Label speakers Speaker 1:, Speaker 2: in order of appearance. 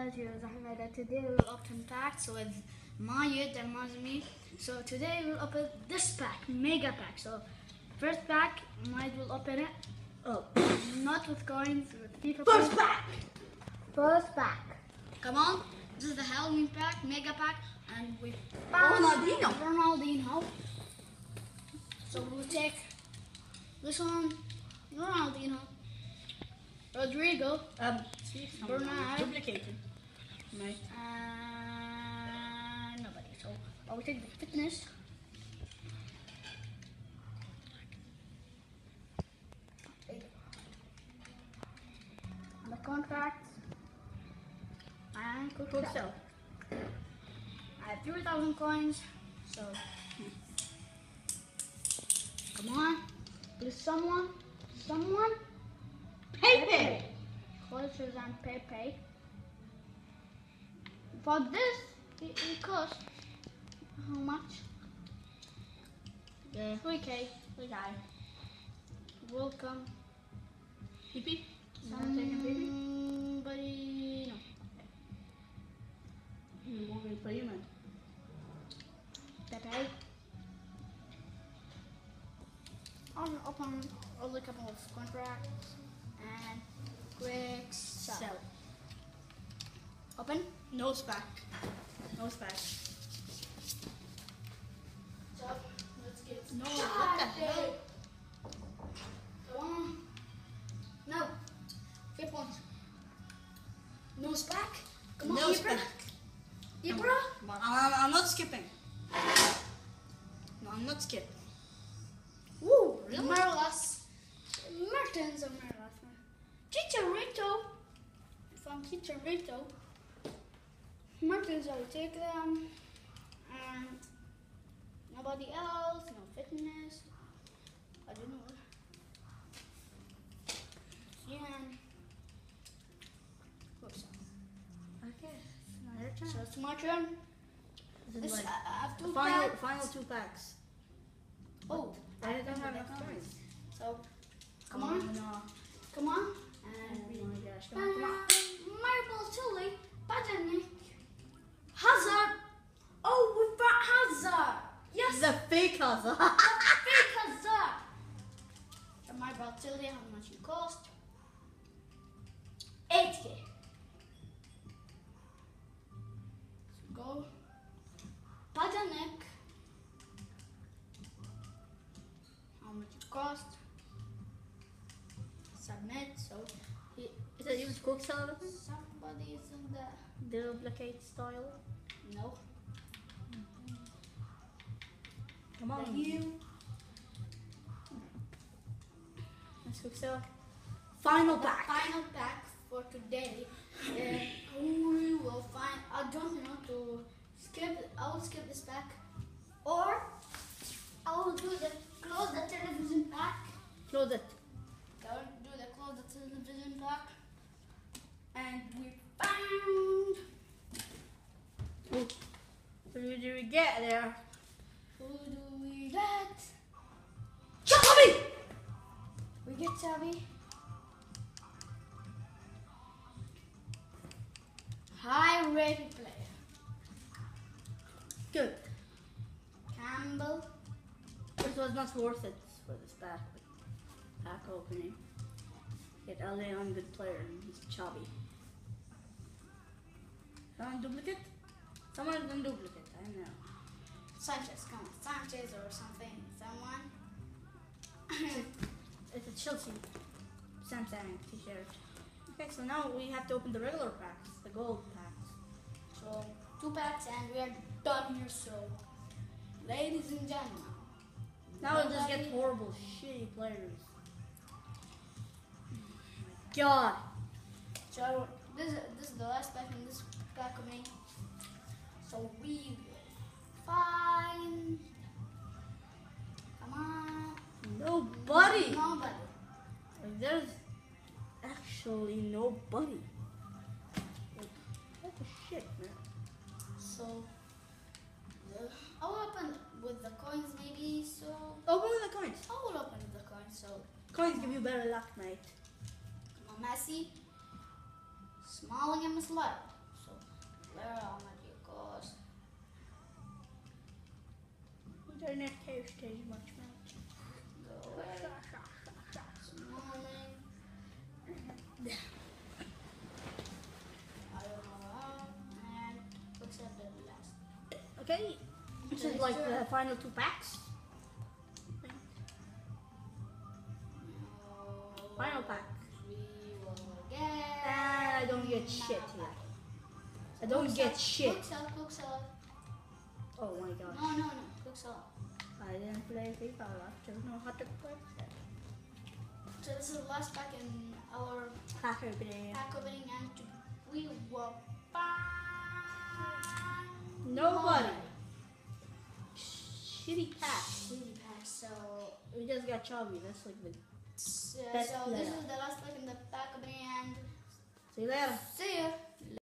Speaker 1: guys, here's Ahmed and today we'll open packs with Mayed and Mazmi. So today we'll open this pack, mega pack. So first pack, Mayed will open it. Oh, not with coins, with FIFA.
Speaker 2: First pack!
Speaker 1: First pack. Come on, this is the Halloween pack, mega pack, and we found Ronaldinho. So we'll take this one, Ronaldinho, Rodrigo, Bernard,
Speaker 2: duplicated. Nice.
Speaker 1: Nobody. So I'll take the fitness. The contracts. And quick sell. I have 3,000 coins. So come on. Please someone.
Speaker 2: Pepe!
Speaker 1: Closer than Pepe. For this, it cost how much?
Speaker 2: Yeah.
Speaker 1: 3K. We die. Welcome.
Speaker 2: PP?
Speaker 1: Somebody, no.
Speaker 2: You want me to play you, man?
Speaker 1: Pepe. I'll open a couple of contracts and quick sell. Open.
Speaker 2: No SPAC. No SPAC.
Speaker 1: So let's get
Speaker 2: No, what the hell?
Speaker 1: Go on. No. 3 points. No SPAC. Come on,
Speaker 2: No
Speaker 1: Ibra.
Speaker 2: SPAC.
Speaker 1: Ibra.
Speaker 2: Come on, I'm not skipping. No, I'm not skipping.
Speaker 1: Woo.
Speaker 2: Really?
Speaker 1: Marlas. Mertens or Marlas. Chicharito. From Chicharito. Mertens, I will take them. And nobody else. No fitness. I don't know. Yeah.
Speaker 2: Okay. Now your turn.
Speaker 1: So it's my turn.
Speaker 2: This is
Speaker 1: This,
Speaker 2: like
Speaker 1: I have two
Speaker 2: final
Speaker 1: packs.
Speaker 2: 2 packs.
Speaker 1: Oh,
Speaker 2: I don't have enough coins.
Speaker 1: So, come on.
Speaker 2: No.
Speaker 1: Come on.
Speaker 2: Oh
Speaker 1: And
Speaker 2: my gosh, come on.
Speaker 1: Marble Tully, Patanik, Hazard. Oh, we got Hazard. Yes,
Speaker 2: The fake Hazard.
Speaker 1: fake Hazard. The Marble Tully, how much it cost? 8K. So go. Patanik. How much it cost? Submit. So
Speaker 2: Is it even quick sell?
Speaker 1: somebody's in the
Speaker 2: Duplicate style.
Speaker 1: no.
Speaker 2: Come on. Let's quick sell. Final pack.
Speaker 1: Final pack for today. We will find. I don't know to skip. I will skip this pack, or I will do the close the television pack.
Speaker 2: Close it.
Speaker 1: I will do the close the television pack, and we found.
Speaker 2: Who do we get there?
Speaker 1: Who do we get?
Speaker 2: Chubby!
Speaker 1: We get Xavi. High rated player.
Speaker 2: Good.
Speaker 1: Campbell.
Speaker 2: This was not worth it for this pack. Pack opening. Get a Leon good player. He's chubby. Someone duplicate? Someone can duplicate. I know.
Speaker 1: Sanchez, come on. Sanchez or something. Someone.
Speaker 2: It's a Chelsea Samsung t-shirt. Okay, so now we have to open the regular packs, the gold packs.
Speaker 1: So 2 packs and we are done here. So, ladies and gentlemen.
Speaker 2: Now we'll just get horrible, shitty players. Oh my god.
Speaker 1: So this is the last pack in this pack of me. So we will find. Come on.
Speaker 2: Nobody.
Speaker 1: Nobody.
Speaker 2: Like, there's actually nobody. Like, what the shit, man?
Speaker 1: So I'll open with the coins maybe. So
Speaker 2: Open with the coins.
Speaker 1: I will open with the coins. So
Speaker 2: Coins give you better luck, mate.
Speaker 1: Messi, Smalling and Muslera. Flare, oh my gosh.
Speaker 2: Internet cave stage much match.
Speaker 1: Go away. Smiling. I don't know how. And looks at the last.
Speaker 2: Okay, this is like the final 2 packs. Final pack.
Speaker 1: We will get.
Speaker 2: I don't get shit here. I don't get shit.
Speaker 1: Quick sell.
Speaker 2: Oh my god.
Speaker 1: No. Quick sell.
Speaker 2: I didn't play FIFA. I don't know how to play.
Speaker 1: So this is the last pack in our
Speaker 2: Pack opening.
Speaker 1: pack opening, and we will find
Speaker 2: Nobody. Shitty pack.
Speaker 1: City pack. So
Speaker 2: We just got Chubby. That's like the.
Speaker 1: so
Speaker 2: Best
Speaker 1: this
Speaker 2: player.
Speaker 1: is the last pack in the pack opening, and
Speaker 2: See you later.
Speaker 1: see ya.